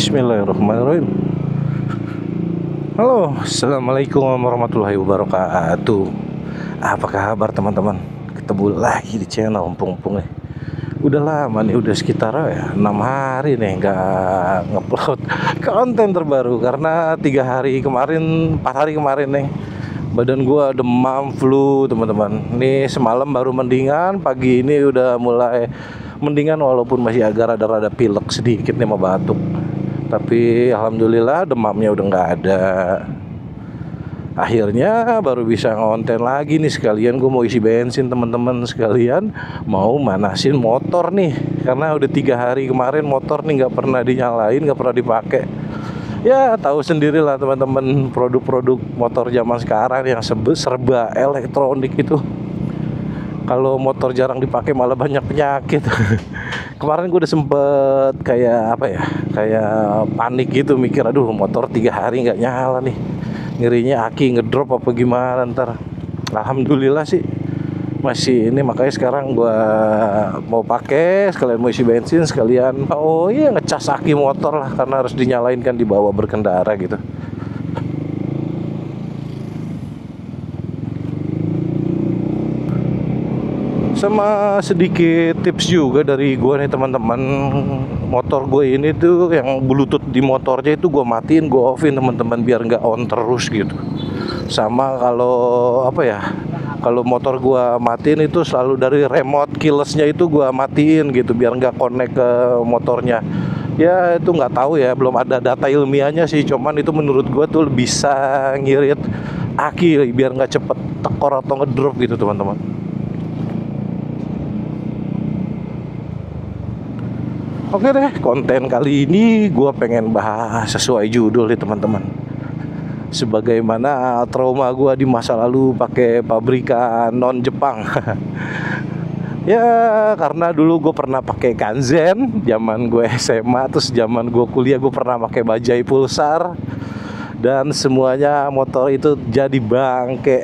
Bismillahirrahmanirrahim. Halo, assalamualaikum warahmatullahi wabarakatuh. Apa kabar teman-teman? Ketemu lagi di channel Empung-Empung nih. Udah lama nih, udah sekitar 6 hari nih nggak ngupload konten terbaru karena 3 hari kemarin, 4 hari kemarin nih badan gua demam flu teman-teman. Nih semalam baru mendingan, pagi ini udah mulai mendingan walaupun masih agak rada-rada pilek sedikit nih sama batuk. Tapi alhamdulillah demamnya udah nggak ada. Akhirnya baru bisa ngonten lagi nih, sekalian gue mau isi bensin teman-teman, sekalian mau manasin motor nih. Karena udah 3 hari kemarin motor nih nggak pernah dinyalain, nggak pernah dipakai. Ya tahu sendirilah teman-teman, produk-produk motor zaman sekarang yang serba elektronik itu. Kalau motor jarang dipakai malah banyak penyakit. Kemarin gue udah sempet kayak panik gitu, mikir aduh motor 3 hari nggak nyala nih, ngerinya aki ngedrop apa gimana ntar. Alhamdulillah sih masih ini, makanya sekarang gue mau pakai, sekalian mau isi bensin, sekalian ngecas aki motor lah, karena harus dinyalain kan dibawa berkendara gitu. Sama sedikit tips juga dari gue nih teman-teman, motor gue ini tuh yang bluetooth di motornya itu gue matiin, gue offin teman-teman, biar nggak on terus gitu. Sama kalau motor gue matiin itu selalu dari remote keylessnya itu gue matiin gitu, biar nggak connect ke motornya. Ya itu nggak tahu ya, belum ada data ilmiahnya sih, cuman itu menurut gue tuh bisa ngirit aki biar nggak cepet tekor atau ngedrop gitu teman-teman. Oke deh, konten kali ini gue pengen bahas sesuai judul nih teman-teman. Sebagaimana trauma gue di masa lalu pakai pabrikan non Jepang. Ya karena dulu gue pernah pakai Kanzen zaman gue SMA, terus zaman gue kuliah gue pernah pakai bajai Pulsar, dan semuanya motor itu jadi bangke.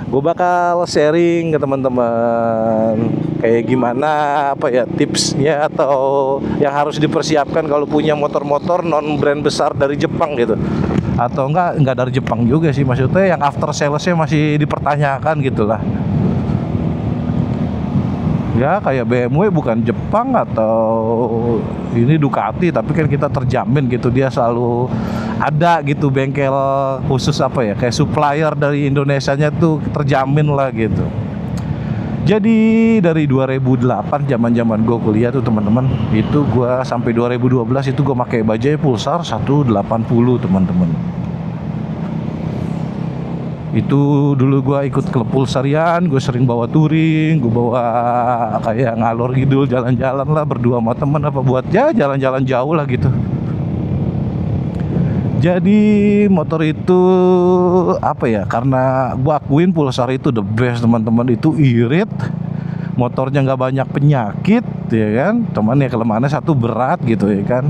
Gue bakal sharing ke teman-teman kayak gimana tipsnya atau yang harus dipersiapkan kalau punya motor-motor non brand besar dari Jepang gitu. Atau enggak dari Jepang juga sih, maksudnya yang after salesnya masih dipertanyakan gitulah. Ya kayak BMW bukan Jepang, atau ini Ducati, tapi kan kita terjamin gitu, dia selalu ada gitu bengkel khusus kayak supplier dari Indonesianya tuh terjamin lah gitu. Jadi dari 2008 zaman gue kuliah tuh teman-teman, itu gue sampai 2012 itu gue pakai bajai Pulsar 180 teman-teman. Itu dulu gue ikut klub Pulsarian, gue sering bawa touring, gue bawa kayak ngalor ngidul jalan-jalan lah berdua sama temen, buat jalan-jalan jauh lah gitu. Jadi motor itu karena gue akuin Pulsar itu the best teman-teman, itu irit, motornya nggak banyak penyakit ya kan, cuman ya kelemahannya satu berat gitu ya kan.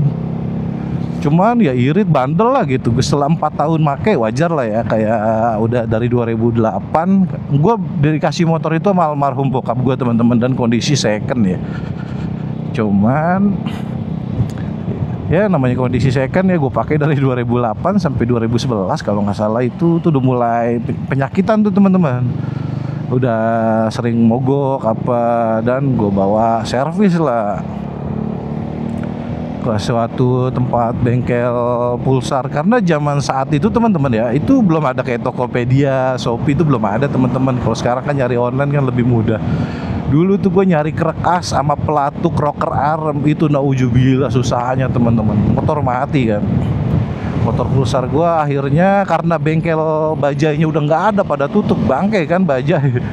Cuman ya irit, bandel lah gitu. Setelah 4 tahun make, wajar lah ya, kayak udah dari 2008 gue dikasih motor itu sama almarhum bokap gue teman-teman, dan kondisi second ya. Cuman ya namanya kondisi second ya, gue pakai dari 2008 sampai 2011 kalau nggak salah. Itu tuh udah mulai penyakitan tuh teman-teman, udah sering mogok dan gue bawa servis lah ke suatu tempat bengkel Pulsar. Karena zaman saat itu teman-teman ya, itu belum ada kayak Tokopedia, Shopee, itu belum ada teman-teman. Kalau sekarang kan nyari online kan lebih mudah. Dulu tuh gue nyari kerekas sama pelatuk rocker arm itu naujubillah susahnya teman-teman. Motor mati kan. Motor Pulsar gue akhirnya karena bengkel bajainya udah nggak ada, pada tutup, bangke kan bajai.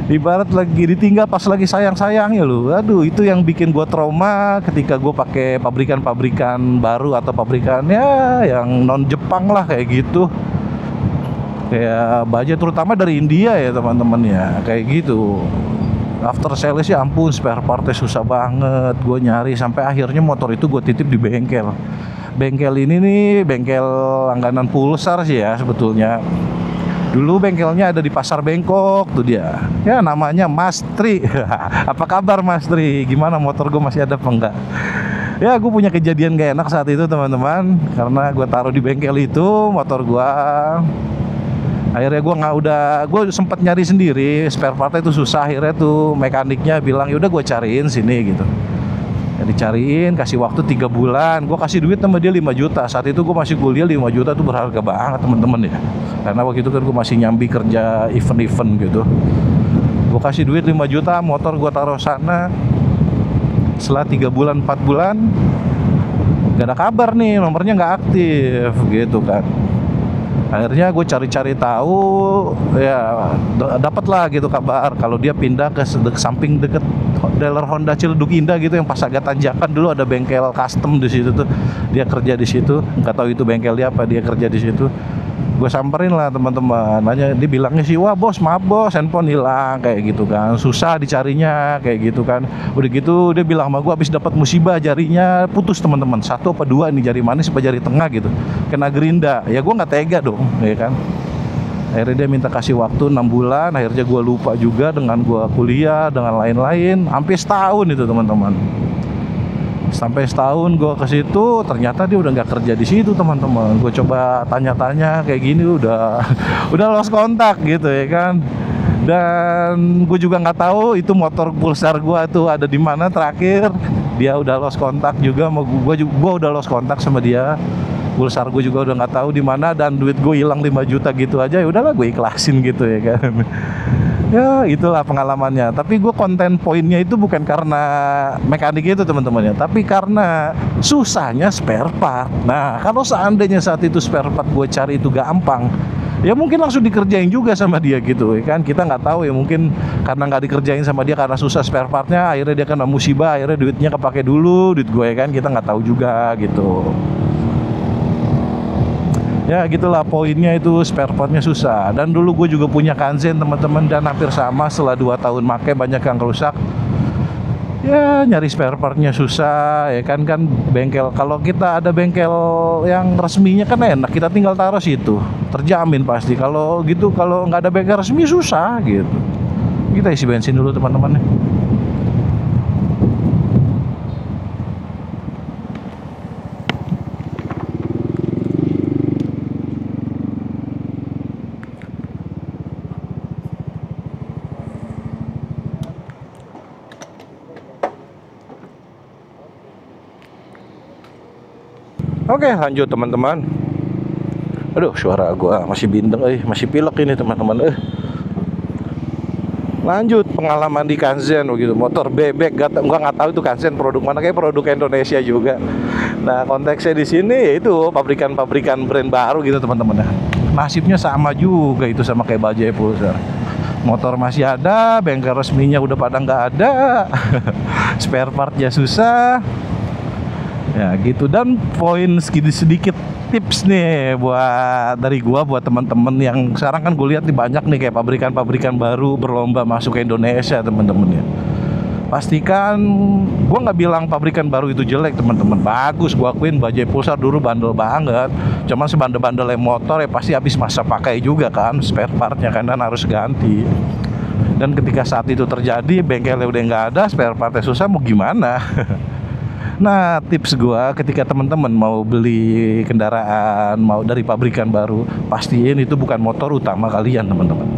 Ibarat lagi ditinggal pas lagi sayang-sayangnya loh. Aduh, itu yang bikin gue trauma ketika gue pakai pabrikan-pabrikan baru atau pabrikannya yang non Jepang lah kayak gitu. Kayak bajai terutama dari India ya teman-teman ya, kayak gitu. After sales ya ampun, spare partnya susah banget. Gue nyari sampai akhirnya motor itu gue titip di bengkel. Bengkel ini nih bengkel langganan Pulsar sih ya sebetulnya. Dulu bengkelnya ada di Pasar Bengkok tuh dia. Ya namanya Mas Tri. Apa kabar Mas Tri? Gimana motor gue masih ada apa enggak? Ya gue punya kejadian gak enak saat itu teman-teman, karena gue taruh di bengkel itu motor gue. Akhirnya gue sempat nyari sendiri spare partnya itu susah. Akhirnya tuh mekaniknya bilang yaudah gue cariin sini gitu. Ya dicariin, kasih waktu 3 bulan. Gue kasih duit sama dia 5 juta. Saat itu gue masih kuliah, 5 juta tuh berharga banget teman-teman ya. Karena waktu itu kan gue masih nyambi kerja event-event gitu. Gue kasih duit 5 juta, motor gue taruh sana. Setelah 3 bulan, 4 bulan gak ada kabar nih, nomornya gak aktif gitu kan. Akhirnya gue cari-cari tahu, ya dapat lah gitu kabar kalau dia pindah ke samping deket dealer Honda Ciledug Indah gitu, yang pas agak tanjakan dulu ada bengkel custom di situ tuh. Dia kerja di situ, nggak tahu itu bengkel dia apa, dia kerja di situ. Gue samperin lah teman-teman, nanya, dia bilangnya sih, wah bos maaf bos, handphone hilang kayak gitu kan, susah dicarinya kayak gitu kan. Udah gitu dia bilang sama gue habis dapat musibah, jarinya putus teman-teman, 1 apa 2 nih, jari manis apa jari tengah gitu, kena gerinda. Ya gue nggak tega dong, ya kan. Akhirnya dia minta kasih waktu 6 bulan. Akhirnya gue lupa juga dengan gue kuliah dengan lain-lain, hampir setahun itu teman-teman. Sampai setahun gue ke situ, ternyata dia udah nggak kerja di situ teman-teman. Gue coba tanya-tanya kayak gini, udah lost kontak gitu ya kan. Dan gue juga nggak tahu itu motor Pulsar gue tuh ada di mana terakhir. Dia udah lost kontak juga sama gue udah lost kontak sama dia. Pulsar gue juga udah nggak tahu di mana, dan duit gue hilang 5 juta gitu aja. Ya udahlah gue ikhlasin gitu ya kan. Ya itulah pengalamannya. Tapi gue konten poinnya itu bukan karena mekanik itu teman-teman ya, tapi karena susahnya spare part. Nah kalau seandainya saat itu spare part gue cari itu gampang, ya mungkin langsung dikerjain juga sama dia gitu ya kan. Kita nggak tahu ya, mungkin karena nggak dikerjain sama dia karena susah spare partnya, akhirnya dia kena musibah, akhirnya duitnya kepake dulu duit gue ya kan. Kita nggak tahu juga gitu. Ya gitulah poinnya, itu spare partnya susah. Dan dulu gue juga punya Kanzen teman-teman, dan hampir sama, setelah 2 tahun make banyak yang rusak. Ya nyari spare partnya susah ya kan. Bengkel, kalau kita ada bengkel yang resminya kan enak, kita tinggal taruh situ, terjamin pasti. Kalau gitu, kalau nggak ada bengkel resmi susah gitu. Kita isi bensin dulu teman-teman ya. Oke lanjut teman-teman. Aduh suara gua masih bindeng, masih pilek ini teman-teman. Lanjut pengalaman di Kanzen begitu, motor bebek. Gua nggak tahu itu Kanzen produk mana, kayak produk Indonesia juga. Nah konteksnya di sini yaitu pabrikan-pabrikan brand baru gitu teman-teman. Nasibnya sama juga itu sama kayak Bajaj Pulsar. Motor masih ada, bengkel resminya udah pada nggak ada. Spare partnya susah. Ya gitu. Dan poin sedikit tips nih dari gua buat teman-teman yang sekarang kan gue lihat nih banyak nih kayak pabrikan-pabrikan baru berlomba masuk ke Indonesia teman-teman ya. Pastikan, gua nggak bilang pabrikan baru itu jelek teman-teman, bagus. Gua akuin Bajaj Pulsar dulu bandel banget, cuman sebandel-bandelnya motor ya pasti habis masa pakai juga kan, spare partnya kan, dan harus ganti. Dan ketika saat itu terjadi bengkelnya udah nggak ada, spare partnya susah, mau gimana? Nah tips gue ketika teman-teman mau beli kendaraan, mau dari pabrikan baru, pastiin itu bukan motor utama kalian teman-teman.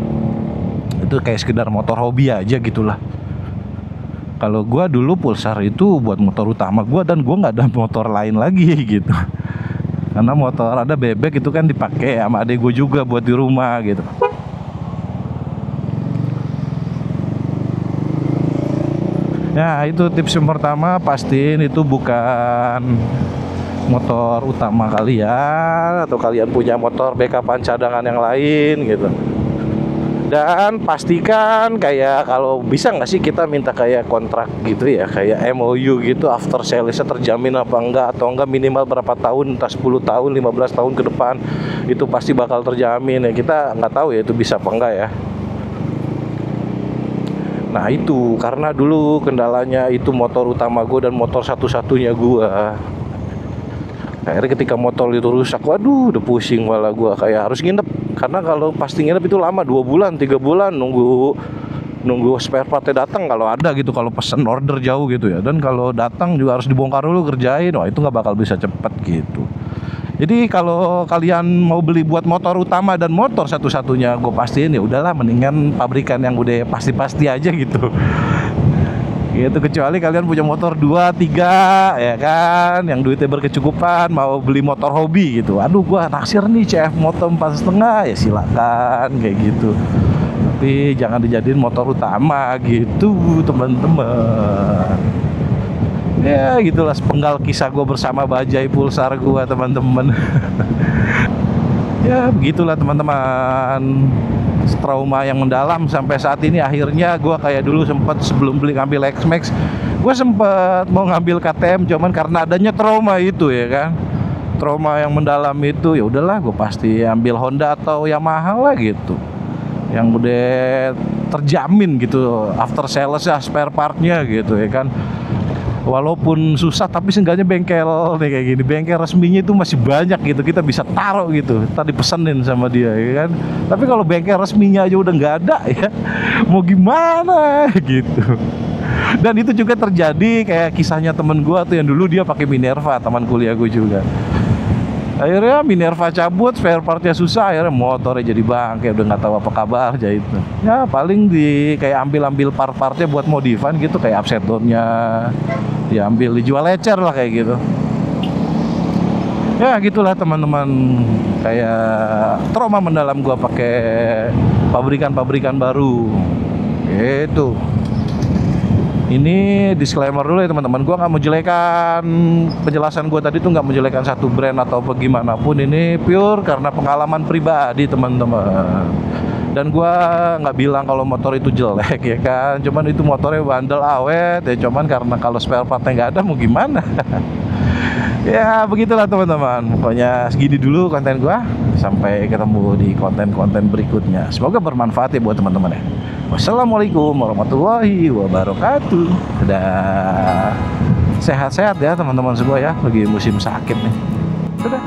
Itu kayak sekedar motor hobi aja gitulah. Kalau gue dulu Pulsar itu buat motor utama gue, dan gue nggak ada motor lain lagi gitu. Karena motor ada bebek itu kan dipakai sama adek gue juga buat di rumah gitu. Nah itu tips yang pertama, pastiin itu bukan motor utama kalian, atau kalian punya motor backupan cadangan yang lain gitu. Dan pastikan kayak kalau bisa nggak sih kita minta kayak kontrak gitu ya, kayak MOU gitu, after sales-nya terjamin apa enggak, atau enggak minimal berapa tahun, entah 10 tahun, 15 tahun ke depan, itu pasti bakal terjamin ya. Kita nggak tahu ya itu bisa apa enggak ya. Nah itu karena dulu kendalanya itu motor utama gue dan motor satu-satunya gue. Akhirnya ketika motor itu rusak, waduh udah pusing malah gue, kayak harus nginep. Karena kalau pasti nginep itu lama, 2 bulan, 3 bulan nunggu nunggu spare partnya datang kalau ada gitu, kalau pesen order jauh gitu ya. Dan kalau datang juga harus dibongkar dulu, kerjain. Wah, itu nggak bakal bisa cepet gitu. Jadi kalau kalian mau beli buat motor utama dan motor satu-satunya, gue pastiin ya udahlah mendingan pabrikan yang udah pasti-pasti aja gitu. Gitu, kecuali kalian punya motor 2, 3 ya kan, yang duitnya berkecukupan mau beli motor hobi gitu. Aduh, gua naksir nih CF Moto 4,5, ya silakan kayak gitu. Tapi jangan dijadiin motor utama gitu, teman-teman. Ya gitulah sepenggal kisah gue bersama bajai Pulsar gue, teman-teman. Ya begitulah teman-teman, trauma yang mendalam sampai saat ini. Akhirnya gue kayak dulu sempat sebelum beli ngambil X-Max, gue sempat mau ngambil KTM, cuman karena adanya trauma itu ya kan, trauma yang mendalam itu, ya udahlah gue pasti ambil Honda atau Yamaha lah gitu, yang udah terjamin gitu after sales ya, spare partnya gitu ya kan. Walaupun susah tapi seenggaknya bengkel nih kayak gini, bengkel resminya itu masih banyak gitu, kita bisa taruh gitu, tadi pesenin sama dia ya kan. Tapi kalau bengkel resminya aja udah nggak ada ya, mau gimana gitu. Dan itu juga terjadi kayak kisahnya temen gue tuh yang dulu dia pakai Minerva, teman kuliah gue juga. Akhirnya Minerva cabut, spare partnya susah, akhirnya motornya jadi bangke, udah nggak tahu apa kabar aja itu. Ya paling di kayak ambil part-partnya buat modifan gitu, kayak upside down-nya diambil, dijual ecer lah kayak gitu. Ya gitulah teman-teman, kayak trauma mendalam gua pakai pabrikan-pabrikan baru gitu. Ini disclaimer dulu ya teman-teman, gue nggak menjelekan, penjelasan gue tadi tuh nggak menjelekan satu brand atau bagaimanapun. Ini pure karena pengalaman pribadi teman-teman. Dan gue nggak bilang kalau motor itu jelek ya kan, cuman itu motornya bandel awet ya, cuman karena kalau spare partnya nggak ada mau gimana. Ya begitulah teman-teman, pokoknya segini dulu konten gue, sampai ketemu di konten-konten berikutnya. Semoga bermanfaat ya buat teman-teman ya. Wassalamualaikum warahmatullahi wabarakatuh. Dadah. Sehat-sehat ya teman-teman semua ya, lagi musim sakit nih. Dadah.